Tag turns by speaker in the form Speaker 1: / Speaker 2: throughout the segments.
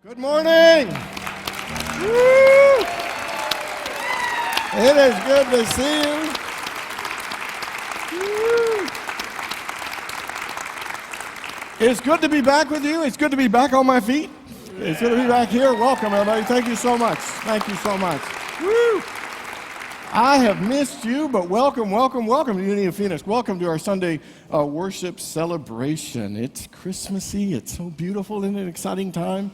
Speaker 1: Good morning. Woo! It is good to see you. Woo! It's good to be back with you. It's good to be back on my feet. It's good to be back here. Welcome, everybody. Thank you so much. Thank you so much. Woo! I have missed you, but welcome to Unity of Phoenix. Welcome to our Sunday worship celebration. It's Christmassy. It's so beautiful and an exciting time.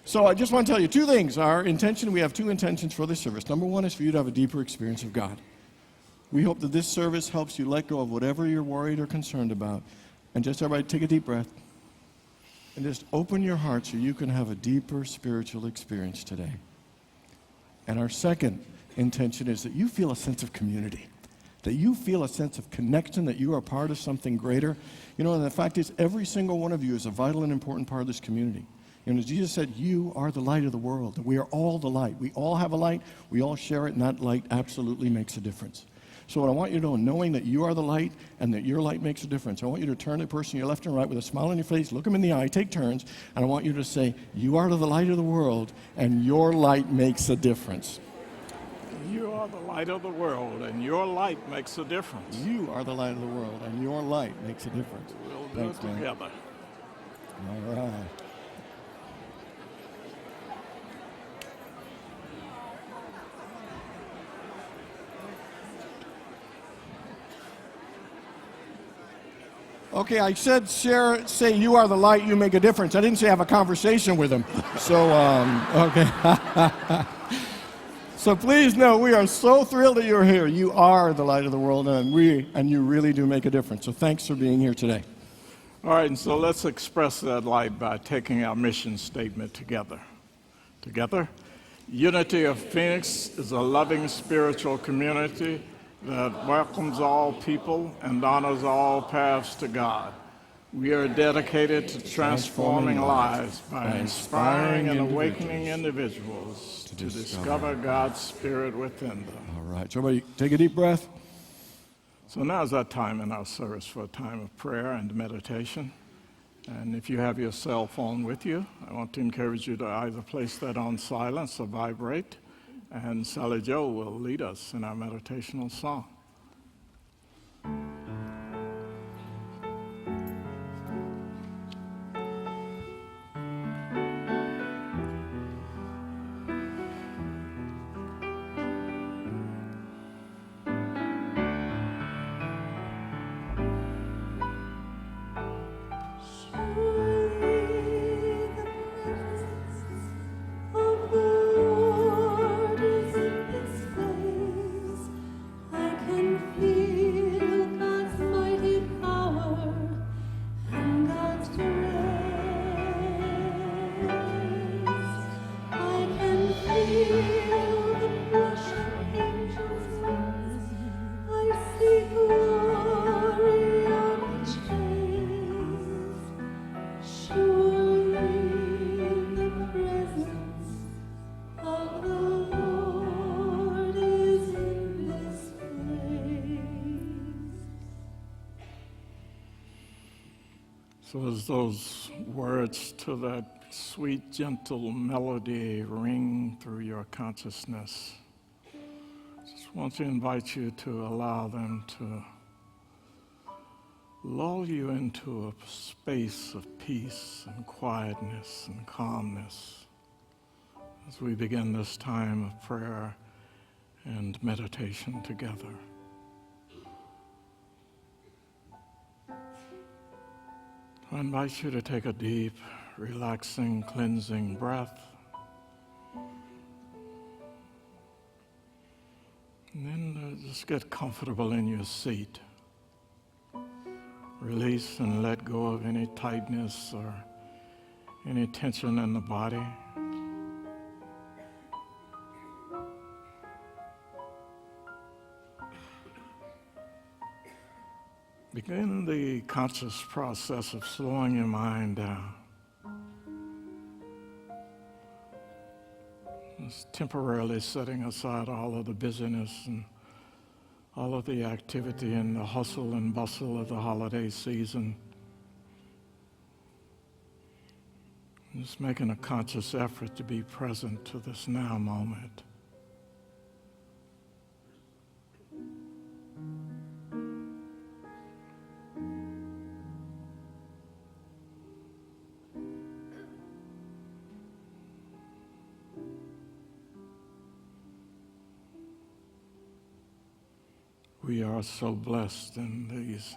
Speaker 1: So I just want to tell you two things. We have two intentions for this service. Number one is for you to have a deeper experience of God. We hope that this service helps you let go of whatever you're worried or concerned about. And just everybody take a deep breath and just open your heart so you can have a deeper spiritual experience today. And our second intention is that you feel a sense of community, that you feel a sense of connection, that you are part of something greater. You know, and the fact is every single one of you is a vital and important part of this community. And as Jesus said, you are the light of the world. We are all the light. We all have a light. We all share it, and that light absolutely makes a difference. So what I want you to know, knowing that you are the light and that your light makes a difference, I want you to turn to the person to your left and right with a smile on your face, look them in the eye, take turns, and I want you to say, you are the light of the world, and your light makes a difference.
Speaker 2: You are the light of the world, and your light makes a difference.
Speaker 1: You are the light of the world, and your light makes a difference.
Speaker 2: We'll do it together.
Speaker 1: All right. Okay, I said say you are the light, you make a difference. I didn't say have a conversation with them. So, okay. So please know we are so thrilled that you're here. You are the light of the world, and you really do make a difference. So thanks for being here today.
Speaker 2: All right, and so let's express that light by taking our mission statement together. Together, Unity of Phoenix is a loving spiritual community that welcomes all people and honors all paths to God. We are dedicated to transforming lives by inspiring and awakening individuals to discover God's Spirit within them.
Speaker 1: All right, so everybody take a deep breath.
Speaker 2: So now is our time in our service for a time of prayer and meditation. And if you have your cell phone with you, I want to encourage you to either place that on silence or vibrate, and Sally Jo will lead us in our meditational song. So as those words to that sweet, gentle melody ring through your consciousness, I just want to invite you to allow them to lull you into a space of peace and quietness and calmness as we begin this time of prayer and meditation together. I invite you to take a deep, relaxing, cleansing breath. And then just get comfortable in your seat. Release and let go of any tightness or any tension in the body. Begin the conscious process of slowing your mind down. Just temporarily setting aside all of the busyness and all of the activity and the hustle and bustle of the holiday season. Just making a conscious effort to be present to this now moment. We are so blessed in these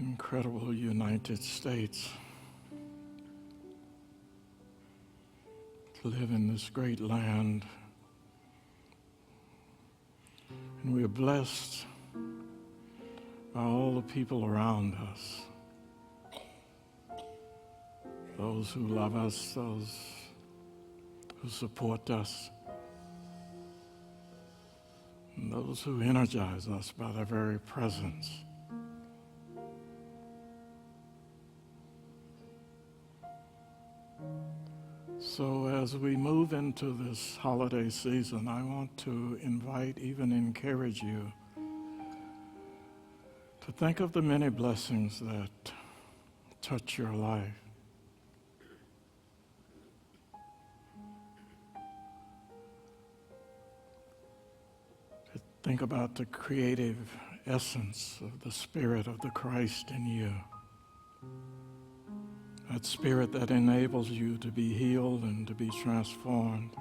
Speaker 2: incredible United States to live in this great land. And we are blessed by all the people around us, those who love us, those who support us, and those who energize us by their very presence. So as we move into this holiday season, I want to invite, even encourage you to think of the many blessings that touch your life. To think about the creative essence of the Spirit of the Christ in you. That Spirit that enables you to be healed and to be transformed,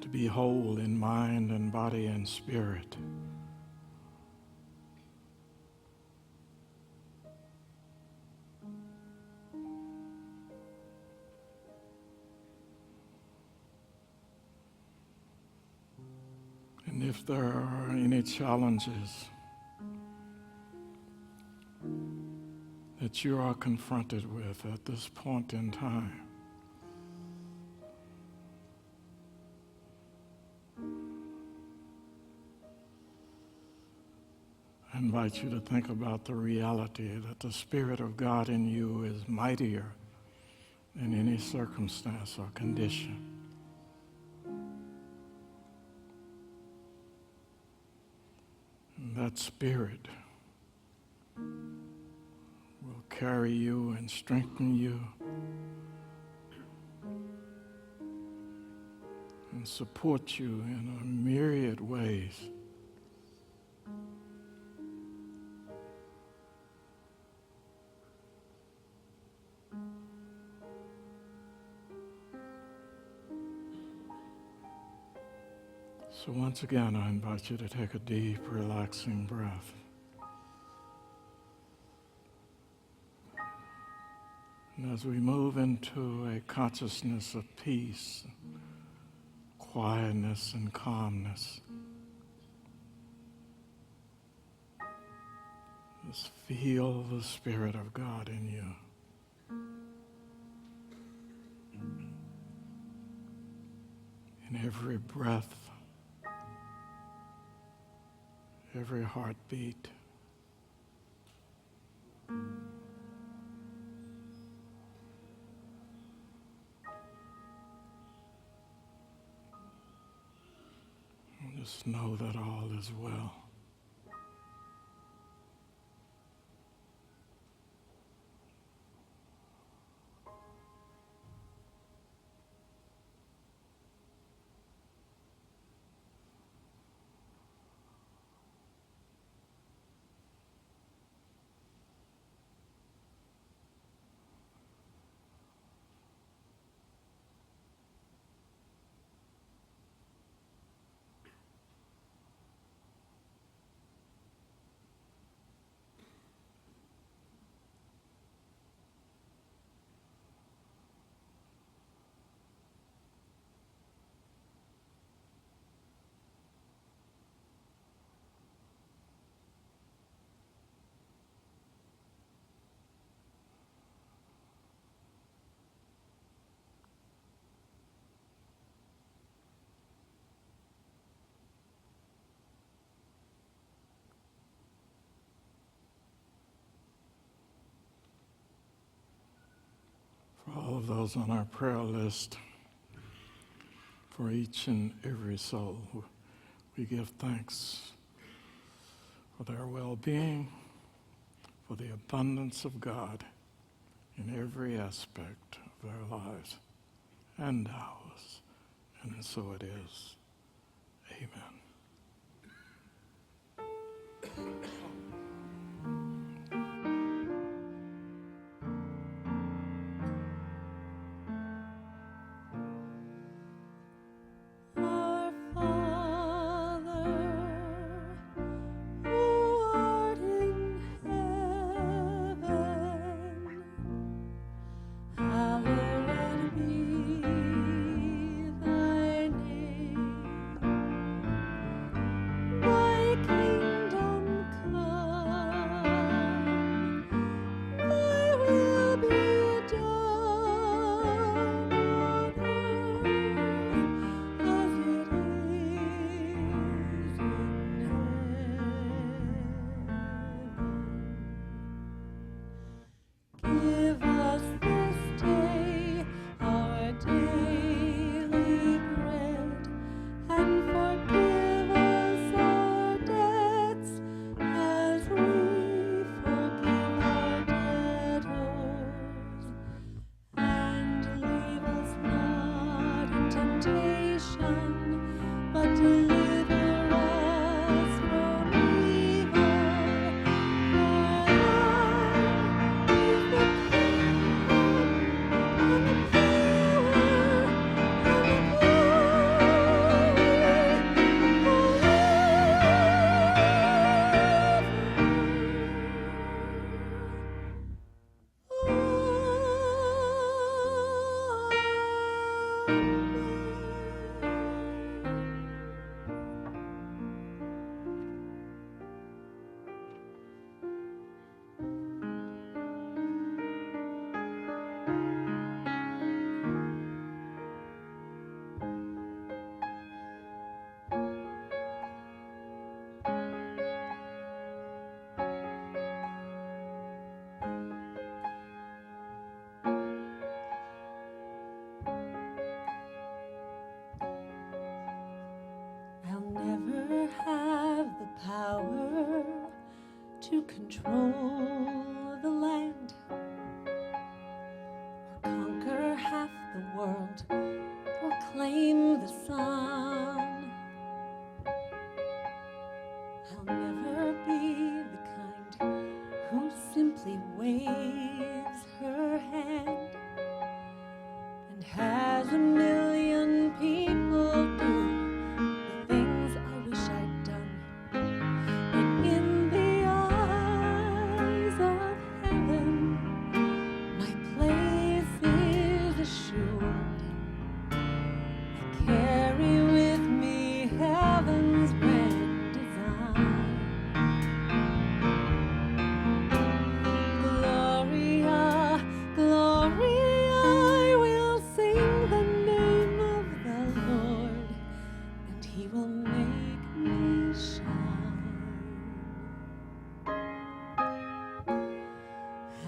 Speaker 2: to be whole in mind and body and spirit. And if there are any challenges that you are confronted with at this point in time, I invite you to think about the reality that the Spirit of God in you is mightier than any circumstance or condition. And that Spirit will carry you and strengthen you and support you in a myriad ways. So once again, I invite you to take a deep, relaxing breath. And as we move into a consciousness of peace, quietness, and calmness, just feel the Spirit of God in you. In every breath, every heartbeat. Just know that all is well. For all of those on our prayer list, for each and every soul, we give thanks for their well-being, for the abundance of God in every aspect of our lives and ours. And so it is. Amen.
Speaker 3: Our Father, who art in heaven, hallowed be thy name. Thy kingdom come, thy will be done on earth as it is in heaven. Give us this day our daily bread, and forgive us our debts as we forgive our debtors. And leave us not in temptation, but deliver us from evil. For thine is the kingdom, and the power, and the I'll never have the power to control the land or conquer half the world or claim the sun. I'll never be the kind who simply waves her hand and has a million people do the things I wish I'd done. But in the eyes of heaven, my place is assured. I carry with me heaven's grand design. Gloria, Gloria, I will sing the name of the Lord, and He will make me shine.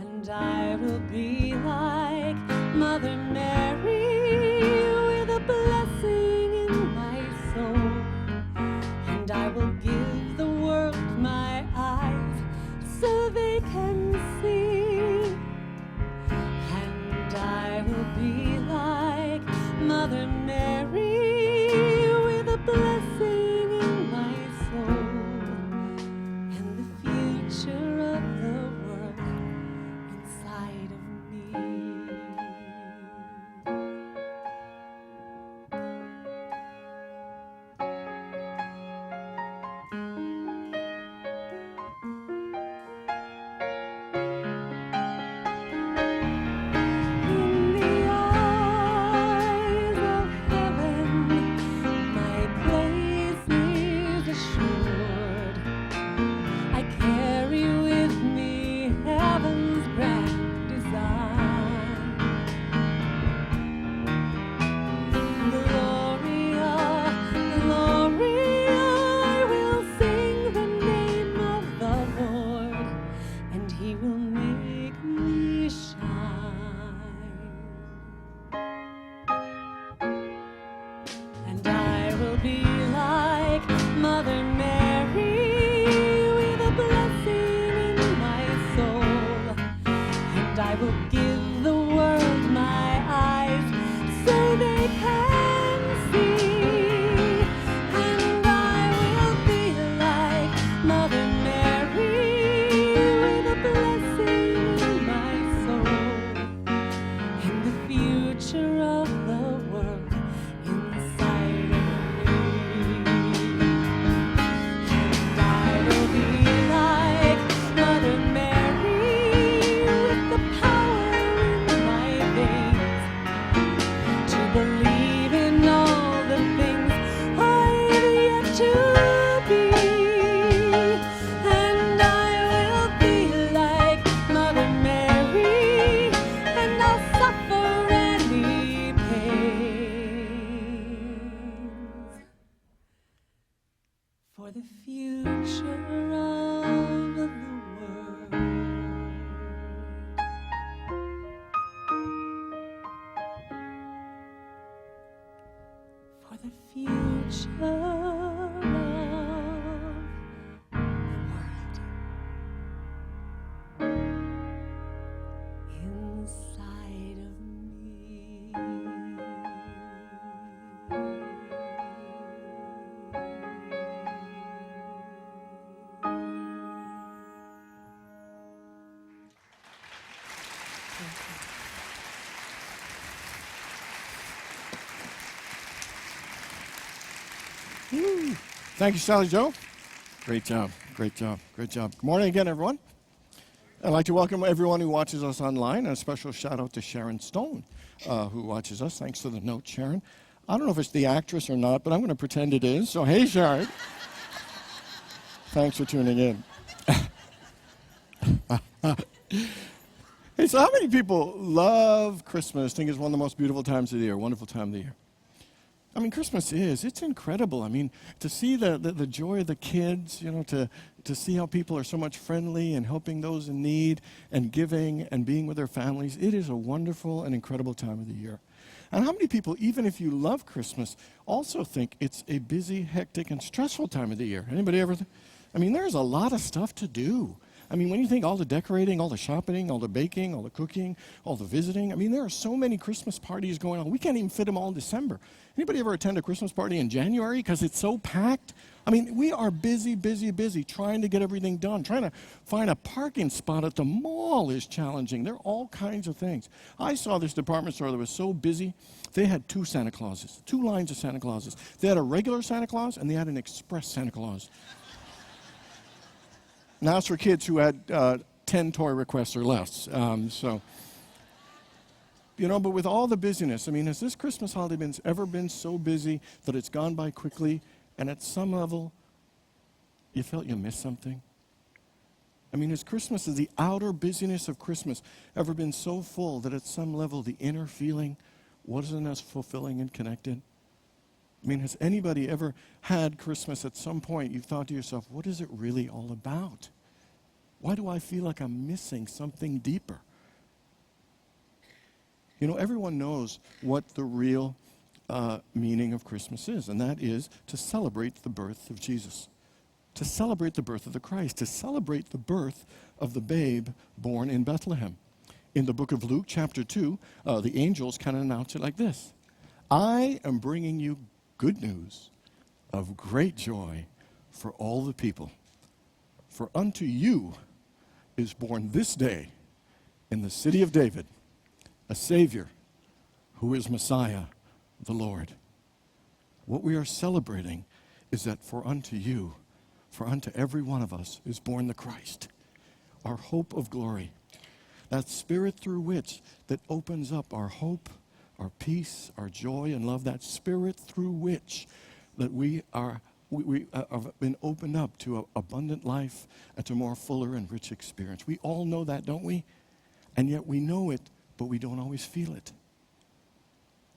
Speaker 3: And I will be like Mother Mary with a blessing in my soul. And I will give the world my eyes so they can see. And I will be like Mother Mary with a blessing in my soul, and the future of the world inside of me. In the eyes of heaven, inside of me.
Speaker 1: Woo. Thank you, Sally Jo. Great job, great job, great job. Good morning again, everyone. I'd like to welcome everyone who watches us online, and a special shout out to Sharon Stone, who watches us. Thanks for the note, Sharon. I don't know if it's the actress or not, but I'm going to pretend it is. So, hey, Sharon. Thanks for tuning in. Hey, so how many people love Christmas, think it's one of the most beautiful times of the year, wonderful time of the year? I mean, Christmas it's incredible. I mean, to see the joy of the kids, you know, to see how people are so much friendly and helping those in need and giving and being with their families, it is a wonderful and incredible time of the year. And how many people, even if you love Christmas, also think it's a busy, hectic, and stressful time of the year? Anybody ever I mean, there's a lot of stuff to do. I mean, when you think all the decorating, all the shopping, all the baking, all the cooking, all the visiting, I mean, there are so many Christmas parties going on. We can't even fit them all in December. Anybody ever attend a Christmas party in January because it's so packed? I mean, we are busy, busy, busy trying to get everything done. Trying to find a parking spot at the mall is challenging. There are all kinds of things. I saw this department store that was so busy, they had two Santa Clauses, two lines of Santa Clauses. They had a regular Santa Claus and they had an express Santa Claus. Now it's for kids who had 10 toy requests or less. You know, but with all the busyness, I mean, has this Christmas holiday ever been so busy that it's gone by quickly, and at some level, you felt you missed something? I mean, has Christmas, has the outer busyness of Christmas ever been so full that at some level the inner feeling wasn't as fulfilling and connected? I mean, has anybody ever had Christmas at some point you thought to yourself, what is it really all about? Why do I feel like I'm missing something deeper? You know, everyone knows what the real meaning of Christmas is, and that is to celebrate the birth of Jesus, to celebrate the birth of the Christ, to celebrate the birth of the babe born in Bethlehem. In the book of Luke, chapter 2, the angels kind of announce it like this: I am bringing you good news of great joy for all the people. For unto you is born this day in the city of David a Savior who is Messiah, the Lord. What we are celebrating is that for unto you, for unto every one of us is born the Christ, our hope of glory. That Spirit through which that opens up our hope, our peace, our joy and love, that Spirit through which that we have been opened up to an abundant life and to more fuller and rich experience. We all know that, don't we? And yet we know it, but we don't always feel it.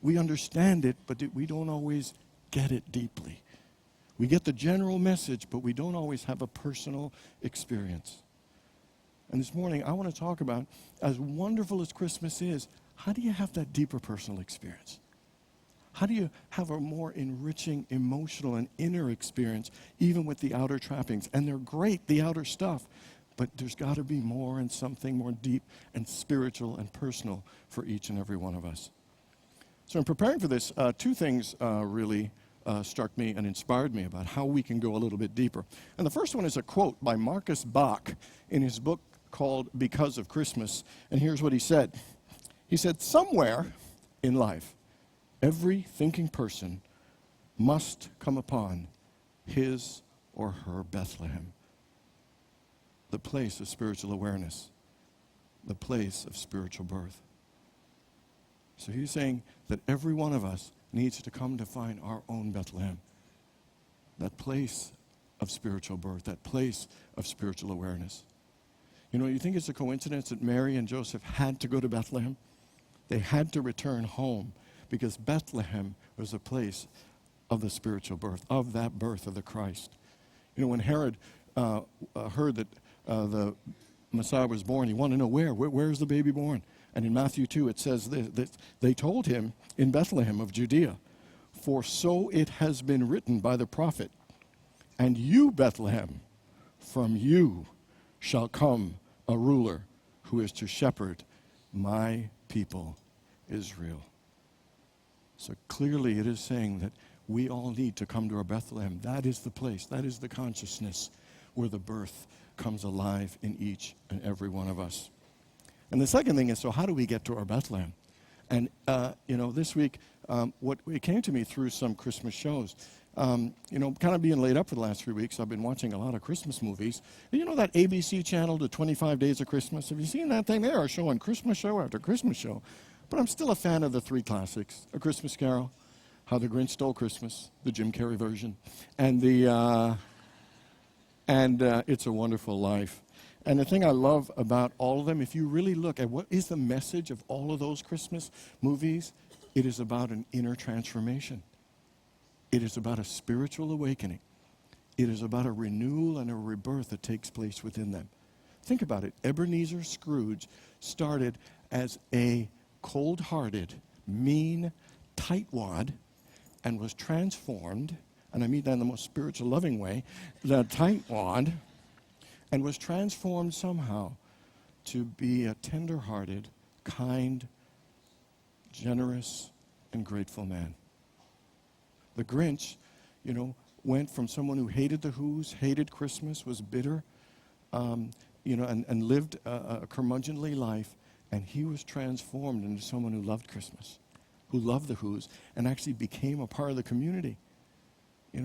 Speaker 1: We understand it, but we don't always get it deeply. We get the general message, but we don't always have a personal experience. And this morning, I want to talk about, as wonderful as Christmas is, how do you have that deeper personal experience? How do you have a more enriching emotional and inner experience, even with the outer trappings? And they're great, the outer stuff, but there's got to be more and something more deep and spiritual and personal for each and every one of us. So in preparing for this, two things really struck me and inspired me about how we can go a little bit deeper. And the first one is a quote by Marcus Bach in his book called Because of Christmas. And here's what he said. He said, somewhere in life, every thinking person must come upon his or her Bethlehem, the place of spiritual awareness, the place of spiritual birth. So he's saying that every one of us needs to come to find our own Bethlehem, that place of spiritual birth, that place of spiritual awareness. You know, you think it's a coincidence that Mary and Joseph had to go to Bethlehem? They had to return home because Bethlehem was a place of the spiritual birth, of that birth of the Christ. You know, when Herod heard that the Messiah was born, he wanted to know where's the baby born? And in Matthew 2 it says that they told him in Bethlehem of Judea, For so it has been written by the prophet, and you, Bethlehem, from you shall come a ruler who is to shepherd my people, Israel. So clearly it is saying that we all need to come to our Bethlehem. That is the place, that is the consciousness where the birth comes alive in each and every one of us. And the second thing is, so how do we get to our Bethlehem? And, this week, what it came to me through some Christmas shows, kind of being laid up for the last 3 weeks, I've been watching a lot of Christmas movies. And you know that ABC channel, the 25 Days of Christmas? Have you seen that thing? They are showing Christmas show after Christmas show. But I'm still a fan of the three classics: A Christmas Carol, How the Grinch Stole Christmas, the Jim Carrey version, and It's a Wonderful Life. And the thing I love about all of them, if you really look at what is the message of all of those Christmas movies, it is about an inner transformation. It is about a spiritual awakening. It is about a renewal and a rebirth that takes place within them. Think about it. Ebenezer Scrooge started as a cold-hearted, mean tightwad and was transformed, and I mean that in the most spiritual, loving way, the tightwad, and was transformed somehow to be a tender-hearted, kind, generous, and grateful man. The Grinch, went from someone who hated the Who's, hated Christmas, was bitter, and lived a curmudgeonly life, and he was transformed into someone who loved Christmas, who loved the Who's, and actually became a part of the community.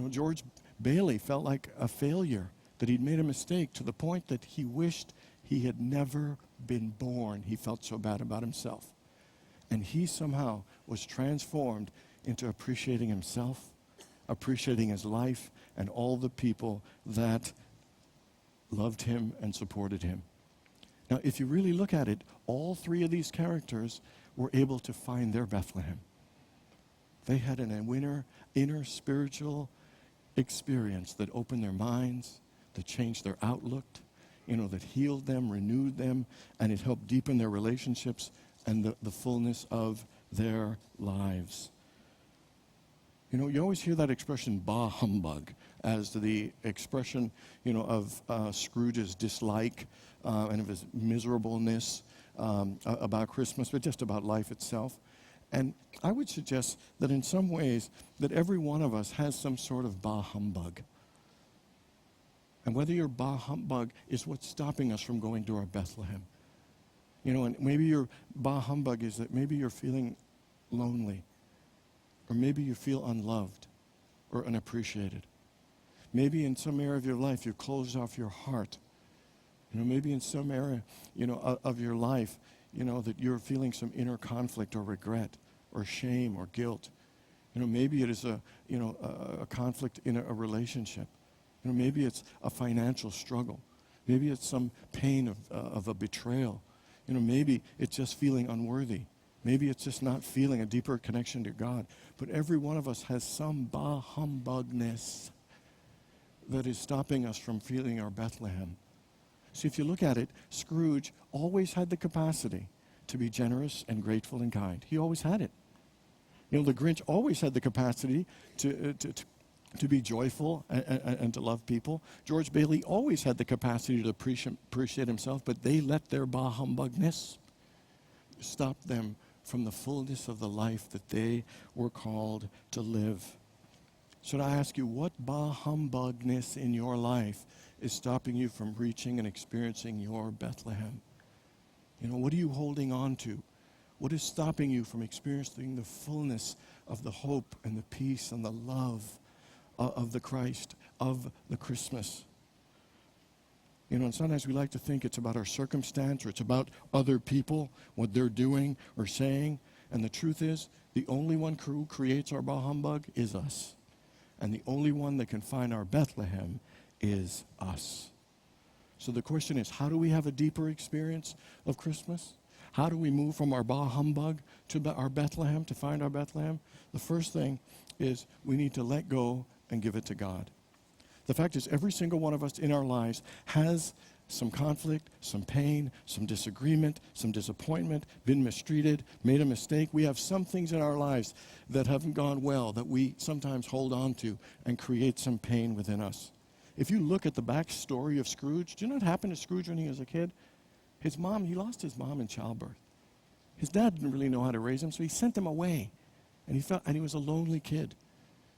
Speaker 1: George Bailey felt like a failure, that he'd made a mistake to the point that he wished he had never been born. He felt so bad about himself. And he somehow was transformed into appreciating himself, appreciating his life, and all the people that loved him and supported him. Now, if you really look at it, all three of these characters were able to find their Bethlehem. They had an inner spiritual experience that opened their minds, that changed their outlook, that healed them, renewed them, and it helped deepen their relationships and the fullness of their lives. You always hear that expression, bah humbug, as the expression, of Scrooge's dislike and of his miserableness about Christmas, but just about life itself. And I would suggest that in some ways that every one of us has some sort of bah humbug. And whether your bah humbug is what's stopping us from going to our Bethlehem. And maybe your bah humbug is that maybe you're feeling lonely, or maybe you feel unloved or unappreciated. Maybe in some area of your life you've closed off your heart. Maybe in some area, of your life, that you're feeling some inner conflict or regret or shame or guilt. Maybe it is a conflict in a relationship. Maybe it's a financial struggle. Maybe it's some pain of a betrayal. Maybe it's just feeling unworthy. Maybe it's just not feeling a deeper connection to God. But every one of us has some bah humbugness that is stopping us from feeling our Bethlehem. See, if you look at it, Scrooge always had the capacity to be generous and grateful and kind. He always had it. The Grinch always had the capacity to be joyful and to love people. George Bailey always had the capacity to appreciate himself, but they let their bah humbugness stop them from the fullness of the life that they were called to live. Should I ask you, what bah humbugness in your life is stopping you from reaching and experiencing your Bethlehem? What are you holding on to? What is stopping you from experiencing the fullness of the hope and the peace and the love of the Christ, of the Christmas? And sometimes we like to think it's about our circumstance or it's about other people, what they're doing or saying. And the truth is, the only one who creates our bah humbug is us. And the only one that can find our Bethlehem is us. So the question is, how do we have a deeper experience of Christmas? How do we move from our bah humbug to our Bethlehem, to find our Bethlehem? The first thing is we need to let go and give it to God. The fact is, every single one of us in our lives has some conflict, some pain, some disagreement, some disappointment, been mistreated, made a mistake. We have some things in our lives that haven't gone well that we sometimes hold on to and create some pain within us. If you look at the backstory of Scrooge, do you know what happened to Scrooge when he was a kid? He lost his mom in childbirth. His dad didn't really know how to raise him, so he sent him away. And he was a lonely kid.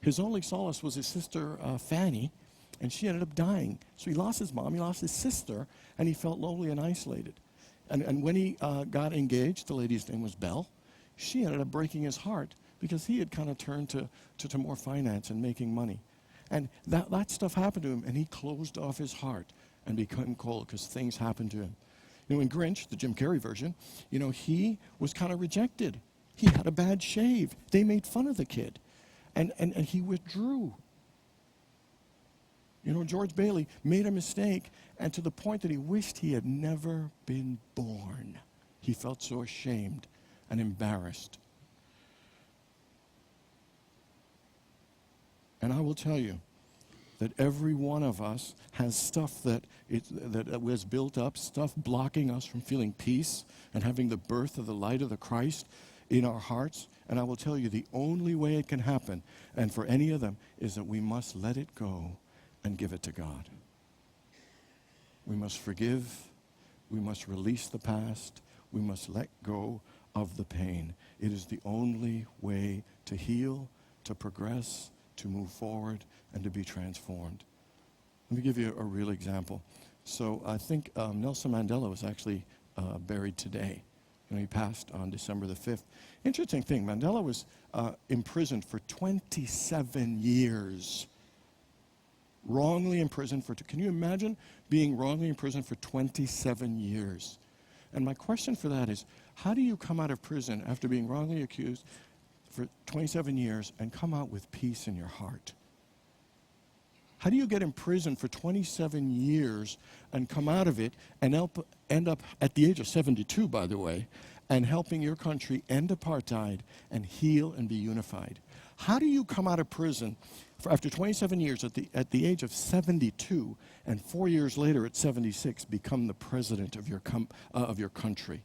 Speaker 1: His only solace was his sister, Fanny, and she ended up dying. So he lost his mom, he lost his sister, and he felt lonely and isolated. And when he got engaged, the lady's name was Belle, she ended up breaking his heart because he had kind of turned to more finance and making money. And that stuff happened to him, and he closed off his heart and became cold because things happened to him. You know, in Grinch, the Jim Carrey version, you know, he was kind of rejected. He had a bad shave. They made fun of the kid. And he withdrew. You know, George Bailey made a mistake, and to the point that he wished he had never been born. He felt so ashamed and embarrassed. And I will tell you that every one of us has stuff that was built up, stuff blocking us from feeling peace and having the birth of the light of the Christ in our hearts. And I will tell you, the only way it can happen, and for any of them, is that we must let it go and give it to God. We must forgive. We must release the past. We must let go of the pain. It is the only way to heal, to progress, to move forward, and to be transformed. Let me give you a real example. So I think Nelson Mandela was actually buried today. You know, he passed on December the 5th. Interesting thing, Mandela was imprisoned for 27 years. Wrongly imprisoned for, can you imagine being wrongly imprisoned for 27 years? And my question for that is, how do you come out of prison after being wrongly accused for 27 years and come out with peace in your heart? How do you get in prison for 27 years and come out of it and end up at the age of 72, by the way, and helping your country end apartheid and heal and be unified? How do you come out of prison after 27 years at the age of 72 and 4 years later at 76 become the president of your country?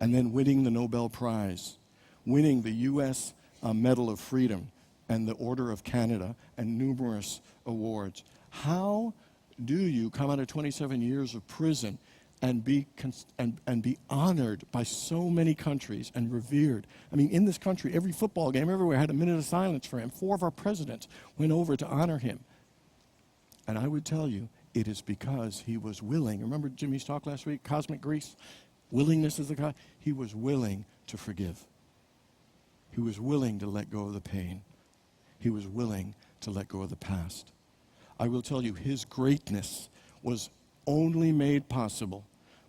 Speaker 1: And then winning the Nobel Prize, winning the U.S. Medal of Freedom and the Order of Canada and numerous awards. How do you come out of 27 years of prison and be honored by so many countries and revered? I mean, in this country, every football game everywhere had a minute of silence for him. 4 of our presidents went over to honor him. And I would tell you, it is because he was willing. Remember Jimmy's talk last week, Cosmic Grease? Willingness is the God. He was willing to forgive. He was willing to let go of the pain. He was willing to let go of the past. I will tell you, his greatness was only made possible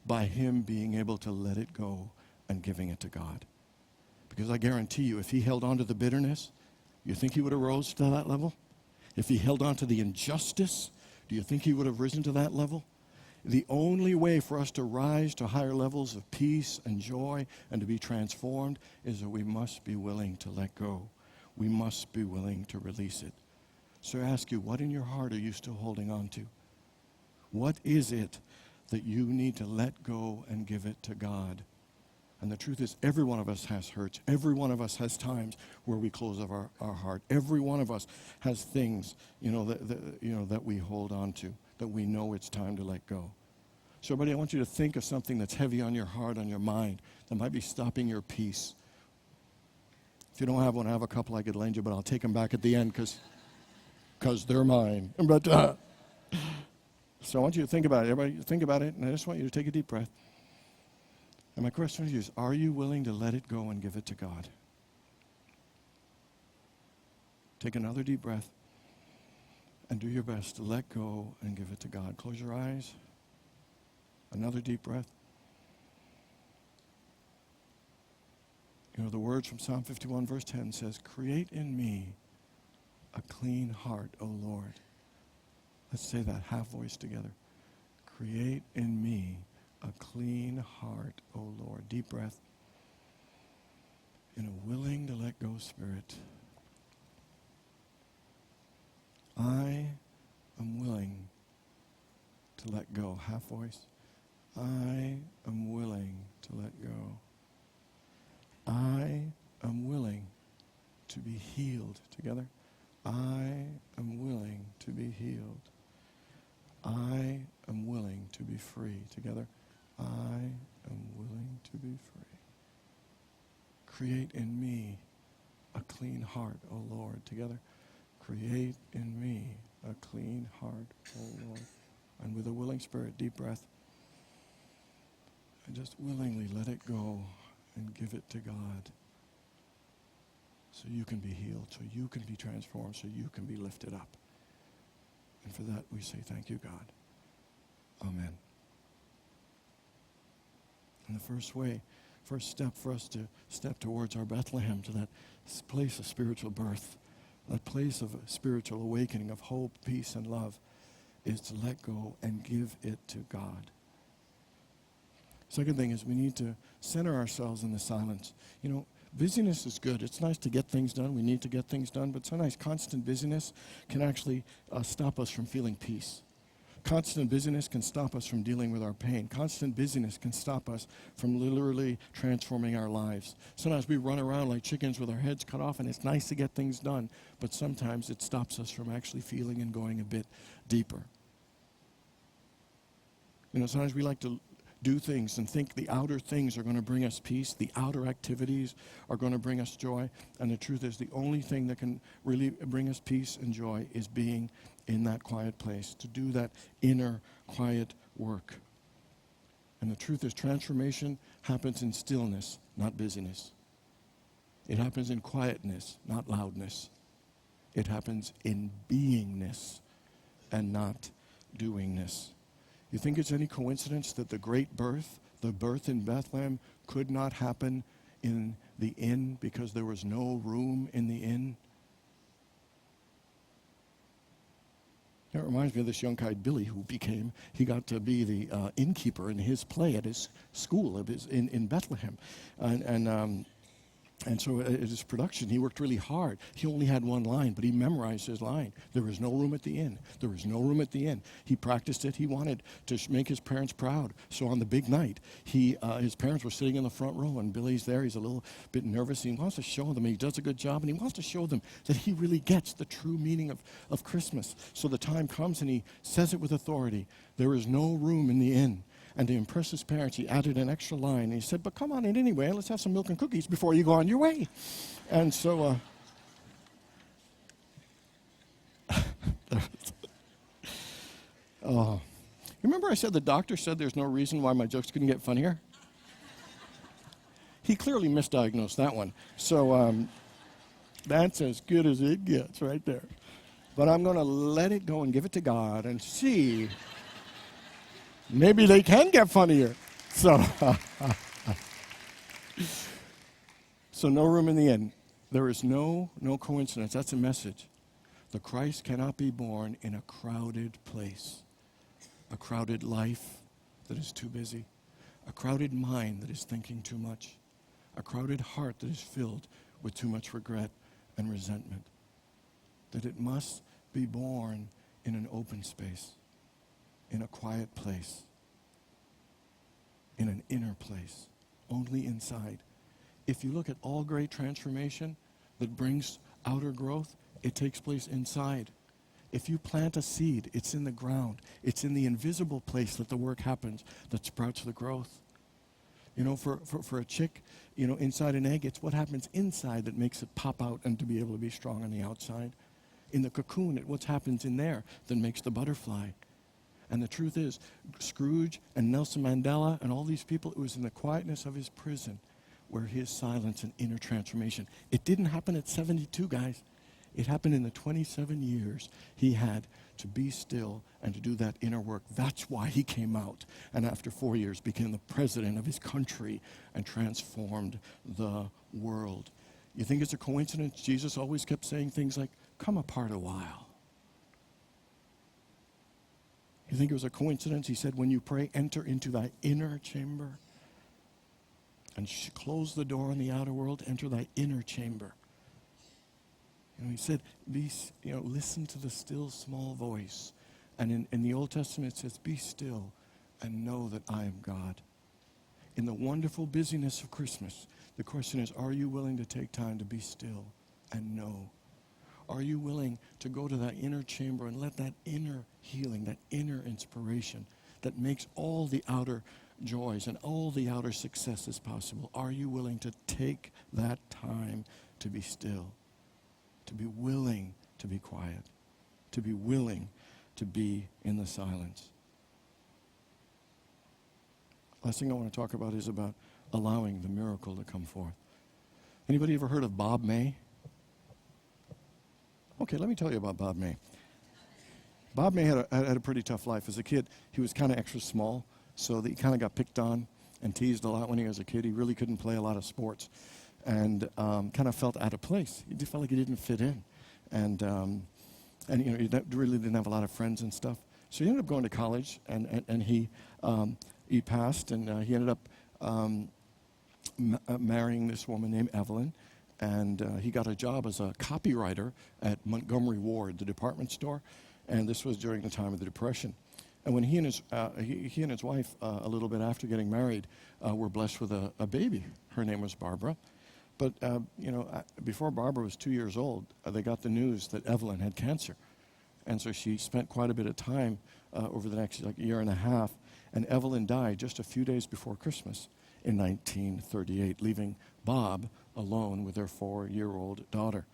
Speaker 1: by him being able to let it go and giving it to God. Because I guarantee you, if he held on to the bitterness, you think he would have rose to that level? If he held on to the injustice, do you think he would have risen to that level? The only way for us to rise to higher levels of peace and joy and to be transformed is that we must be willing to let go. We must be willing to release it. So I ask you, what in your heart are you still holding on to? What is it that you need to let go and give it to God? And the truth is, every one of us has hurts. Every one of us has times where we close off our heart. Every one of us has things, that we hold on to, that we know it's time to let go. So everybody, I want you to think of something that's heavy on your heart, on your mind, that might be stopping your peace. If you don't have one, I have a couple I could lend you, but I'll take them back at the end because they're mine. But so I want you to think about it. Everybody think about it, and I just want you to take a deep breath. And my question to you is, are you willing to let it go and give it to God? Take another deep breath and do your best to let go and give it to God. Close your eyes. Another deep breath. You know, the words from Psalm 51 verse 10 says, "Create in me a clean heart, O Lord." Let's say that half voice together. Create in me a clean heart, O Lord. Deep breath. In a willing to let go spirit. I am willing to let go. Half voice. I am willing to let go. I am willing to be healed. Together. I am willing to be healed. I am willing to be free. Together. I am willing to be free. Create in me a clean heart, O Lord. Together. Create in me a clean heart, O Lord. And with a willing spirit, deep breath, and just willingly let it go and give it to God so you can be healed, so you can be transformed, so you can be lifted up. And for that we say thank you, God. Amen. And the first step for us to step towards our Bethlehem, to that place of spiritual birth, that place of spiritual awakening, of hope, peace, and love, is to let go and give it to God. Second thing is we need to center ourselves in the silence. You know, busyness is good. It's nice to get things done. We need to get things done. But sometimes constant busyness can actually stop us from feeling peace. Constant busyness can stop us from dealing with our pain. Constant busyness can stop us from literally transforming our lives. Sometimes we run around like chickens with our heads cut off, and it's nice to get things done, but sometimes it stops us from actually feeling and going a bit deeper. You know, sometimes we like to do things and think the outer things are going to bring us peace, the outer activities are going to bring us joy, and the truth is the only thing that can really bring us peace and joy is being in that quiet place, to do that inner quiet work. And the truth is transformation happens in stillness, not busyness. It happens in quietness, not loudness. It happens in beingness and not doingness. You think it's any coincidence that the great birth, the birth in Bethlehem, could not happen in the inn because there was no room in the inn? That reminds me of this young guy, Billy, he got to be the innkeeper in his play at his school in Bethlehem. And so at his production, he worked really hard. He only had one line, but he memorized his line. There was no room at the inn. There was no room at the inn. He practiced it. He wanted to make his parents proud. So on the big night, his parents were sitting in the front row, and Billy's there. He's a little bit nervous. He wants to show them he does a good job, and he wants to show them that he really gets the true meaning of Christmas. So the time comes, and he says it with authority. There is no room in the inn. And to impress his parents, he added an extra line. And he said, but come on in anyway. Let's have some milk and cookies before you go on your way. And so, you remember I said the doctor said there's no reason why my jokes couldn't get funnier? He clearly misdiagnosed that one. So that's as good as it gets right there. But I'm going to let it go and give it to God and see. Maybe they can get funnier. So no room in the inn. There is no coincidence. That's a message. The Christ cannot be born in a crowded place, a crowded life that is too busy, a crowded mind that is thinking too much, a crowded heart that is filled with too much regret and resentment. That it must be born in an open space, in a quiet place, in an inner place, only inside. If you look at all great transformation that brings outer growth, it takes place inside. If you plant a seed, it's in the ground. It's in the invisible place that the work happens, that sprouts the growth. You know, for a chick, you know, inside an egg, it's what happens inside that makes it pop out and to be able to be strong on the outside. In the cocoon, it's what happens in there that makes the butterfly. And the truth is, Scrooge and Nelson Mandela and all these people, it was in the quietness of his prison where his silence and inner transformation. It didn't happen at 72, guys. It happened in the 27 years he had to be still and to do that inner work. That's why he came out and after 4 years became the president of his country and transformed the world. You think it's a coincidence Jesus always kept saying things like, come apart a while? You think it was a coincidence? He said, when you pray, enter into thy inner chamber and close the door on the outer world, enter thy inner chamber. You know, he said, listen to the still small voice And in the Old Testament it says, be still and know that I am God. In the wonderful busyness of Christmas, the question is, are you willing to take time to be still and know? Are you willing to go to that inner chamber and let that inner healing, that inner inspiration that makes all the outer joys and all the outer successes possible, are you willing to take that time to be still, to be willing to be quiet, to be willing to be in the silence? Last thing I want to talk about is about allowing the miracle to come forth. Anybody ever heard of Bob May? Okay, let me tell you about Bob May. Bob May had a pretty tough life. As a kid, he was kind of extra small, so that he kind of got picked on and teased a lot when he was a kid. He really couldn't play a lot of sports and kind of felt out of place. He just felt like he didn't fit in. And you know, he really didn't have a lot of friends and stuff. So he ended up going to college, and he passed, and he ended up marrying this woman named Evelyn. And he got a job as a copywriter at Montgomery Ward, the department store, and this was during the time of the Depression. And when he and his wife, a little bit after getting married, were blessed with a baby. Her name was Barbara. But you know, before Barbara was 2 years old, they got the news that Evelyn had cancer, and so she spent quite a bit of time over the next year and a half. And Evelyn died just a few days before Christmas in 1938, leaving Bob alone with their 4-year-old daughter.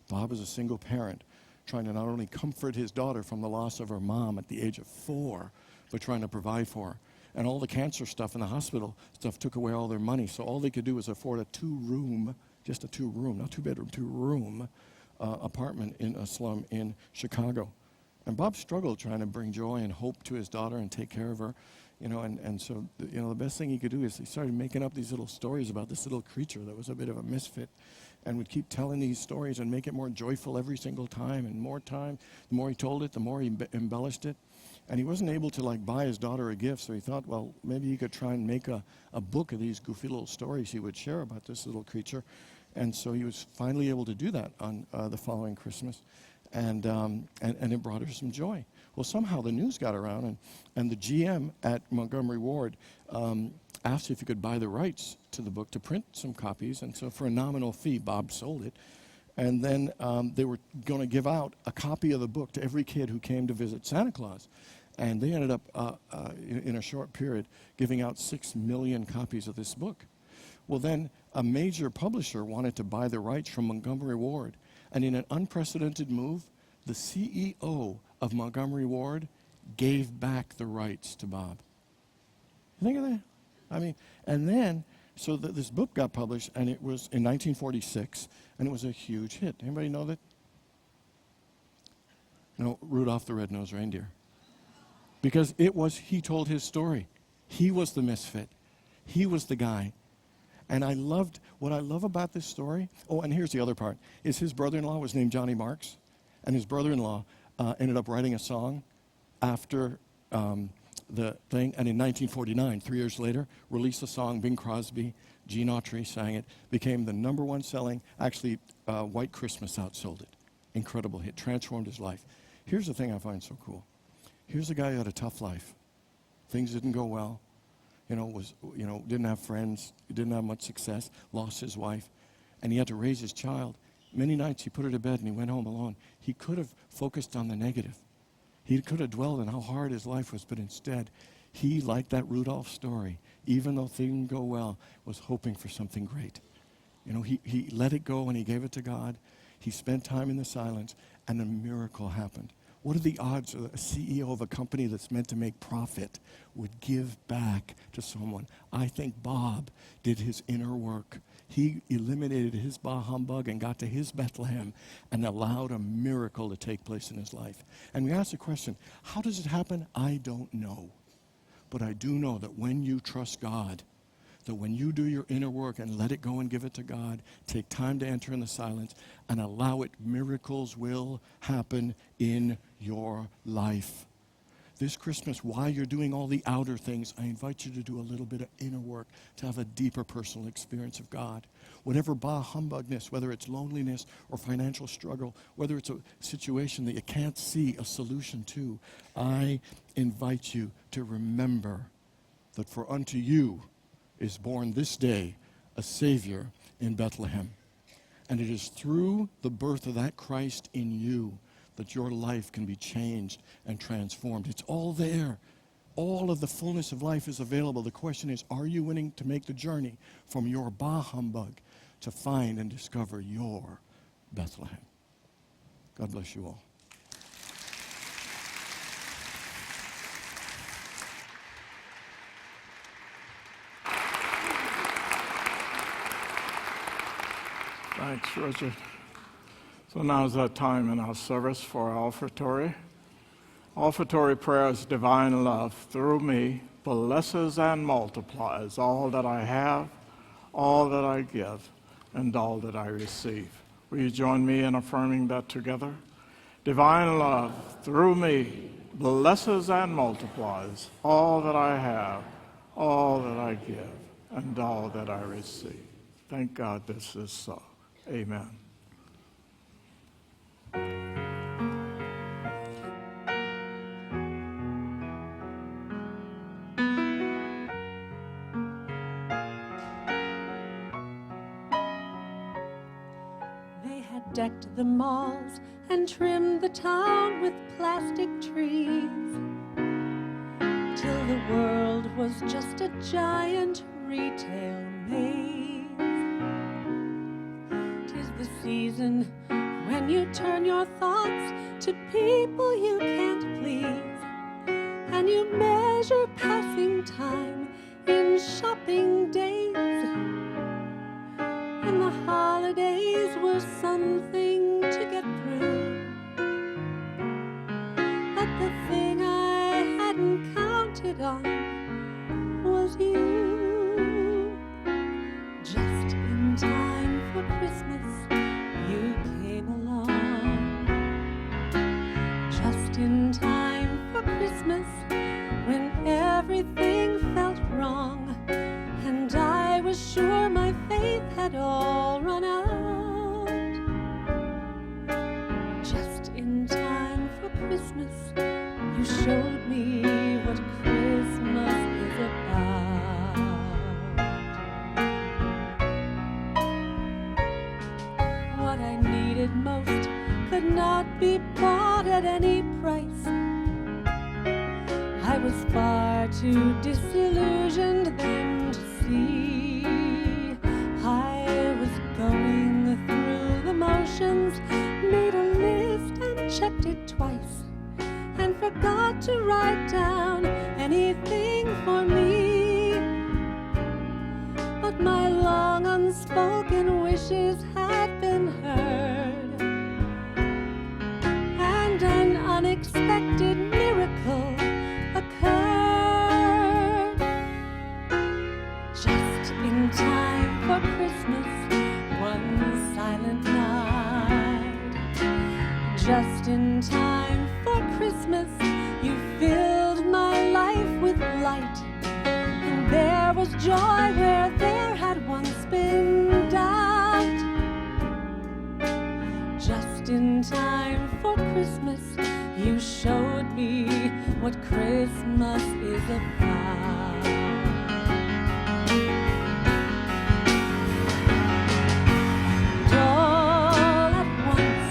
Speaker 1: Bob is a single parent, trying to not only comfort his daughter from the loss of her mom at the age of 4, but trying to provide for her. And all the cancer stuff in the hospital stuff took away all their money, so all they could do was afford a 2-room, just a 2-room, not 2-bedroom, 2-room apartment in a slum in Chicago. And Bob struggled trying to bring joy and hope to his daughter and take care of her. You know, and so, you know, the best thing he could do is he started making up these little stories about this little creature that was a bit of a misfit, and would keep telling these stories and make it more joyful every single time. And more time, the more he told it, the more he embellished it. And he wasn't able to, like, buy his daughter a gift, so he thought, well, maybe he could try and make a book of these goofy little stories he would share about this little creature. And so he was finally able to do that on the following Christmas, and it brought her some joy. Well, somehow the news got around, and the GM at Montgomery Ward asked if he could buy the rights to the book to print some copies, and so for a nominal fee, Bob sold it. And then they were going to give out a copy of the book to every kid who came to visit Santa Claus. And they ended up, in a short period, giving out 6 million copies of this book. Well, then a major publisher wanted to buy the rights from Montgomery Ward. And in an unprecedented move, the CEO of Montgomery Ward gave back the rights to Bob. Think of that. I mean, and then, so this book got published, and it was in 1946, and it was a huge hit. Anybody know that? No, Rudolph the Red-Nosed Reindeer. Because he told his story. He was the misfit. He was the guy. And what I love about this story, oh, and here's the other part, is his brother-in-law was named Johnny Marks, and his brother-in-law ended up writing a song after the thing, and in 1949, 3 years later, released the song. Bing Crosby, Gene Autry sang it, became the #1 selling, actually White Christmas outsold it. Incredible hit, transformed his life. Here's the thing I find so cool. Here's a guy who had a tough life. Things didn't go well. Didn't have friends, didn't have much success, lost his wife, and he had to raise his child. Many nights he put her to bed and he went home alone. He could have focused on the negative. He could have dwelled on how hard his life was, but instead, he, like that Rudolph story, even though things didn't go well, was hoping for something great. You know, he let it go and he gave it to God. He spent time in the silence, and a miracle happened. What are the odds that a CEO of a company that's meant to make profit would give back to someone? I think Bob did his inner work. He eliminated his bah humbug and got to his Bethlehem and allowed a miracle to take place in his life. And we ask the question, how does it happen? I don't know. But I do know that when you trust God, that when you do your inner work and let it go and give it to God, take time to enter in the silence and allow it, miracles will happen in your life. this Christmas, while you're doing all the outer things, I invite you to do a little bit of inner work to have a deeper personal experience of God. Whatever humbugness, whether it's loneliness or financial struggle, whether it's a situation that you can't see a solution to, I invite you to remember that for unto you is born this day a Savior in Bethlehem. And it is through the birth of that Christ in you that your life can be changed and transformed. It's all there. All of the fullness of life is available. The question is, are you willing to make the journey from your humbug to find and discover your Bethlehem? God bless you all.
Speaker 2: Thanks, Richard. So now is that time in our service for our offertory. Offertory prayer is divine love through me blesses and multiplies all that I have, all that I give, and all that I receive. Will you join me in affirming that together? Divine love through me blesses and multiplies all that I have, all that I give, and all that I receive. Thank God this is so. Amen.
Speaker 3: They had decked the malls and trimmed the town with plastic trees, till the world was just a giant retail maze. 'Tis the season when you turn your thoughts to people you can't please, and you measure passing time in shopping days. And the holidays were something to get through, but the thing I hadn't counted on was you. Just in time for Christmas, you came along. Just in time for Christmas, when everything felt wrong, and I was sure my faith had all run out. Just in time for Christmas, you showed me what Christmas is about. What I needed most could not be bought at any price. I was far too disillusioned then to see. I was going through the motions, made a list and checked it twice, and forgot to write down anything for me. But my long unspoken wishes had been heard, and an unexpected miracle occurred. Just in time for Christmas, one silent night. Just in time for Christmas, you filled my life with light, and there was joy where there had once been doubt. Just in time for Christmas, you showed me what Christmas is about. And all at once,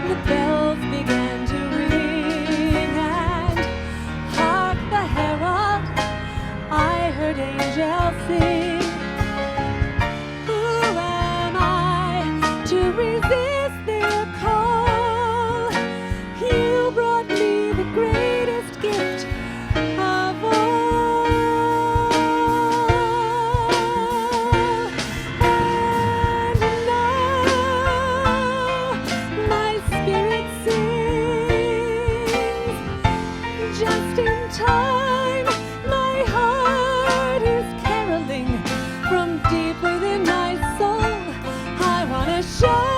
Speaker 3: the bells began to ring, and hark the herald, I heard angels sing. Who am I to resist their call? You brought me the greatest gift of all. And now my spirit sings. Just in time, my heart is caroling from deep within my soul. I want to show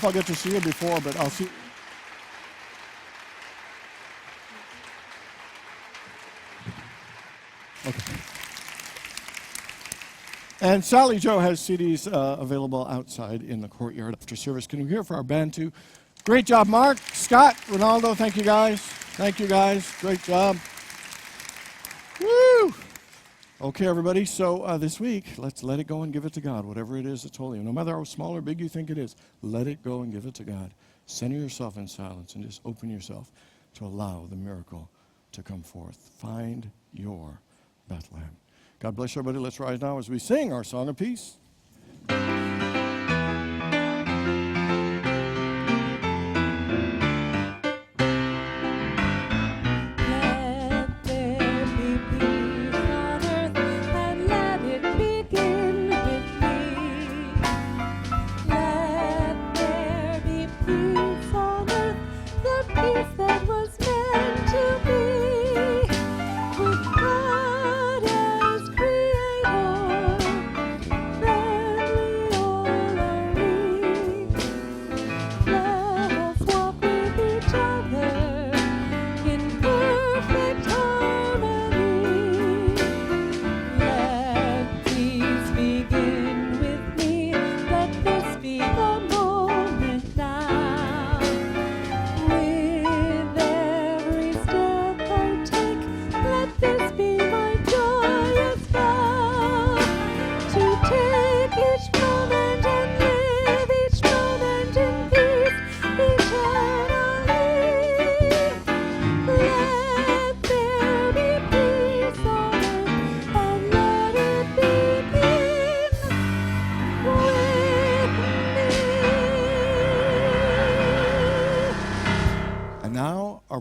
Speaker 1: if I'll get to see you before, but I'll see. Okay. And Sally Jo has CDs available outside in the courtyard after service. Can we hear for our band too? Great job, Mark, Scott, Ronaldo. Thank you guys. Thank you guys. Great job. Woo! Okay, everybody. So this week, let's let it go and give it to God. Whatever it is that's holy, no matter how small or big you think it is, let it go and give it to God. Center yourself in silence and just open yourself to allow the miracle to come forth. Find your Bethlehem. God bless everybody. Let's rise now as we sing our song of peace.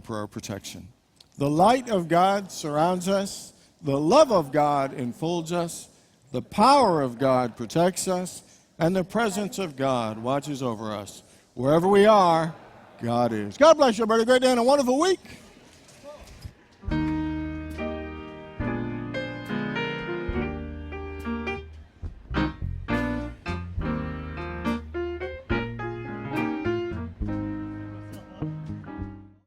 Speaker 1: For our protection. The light of God surrounds us. The love of God enfolds us. The power of God protects us. And the presence of God watches over us. Wherever we are, God is. God bless you, everybody. Great day and a wonderful week.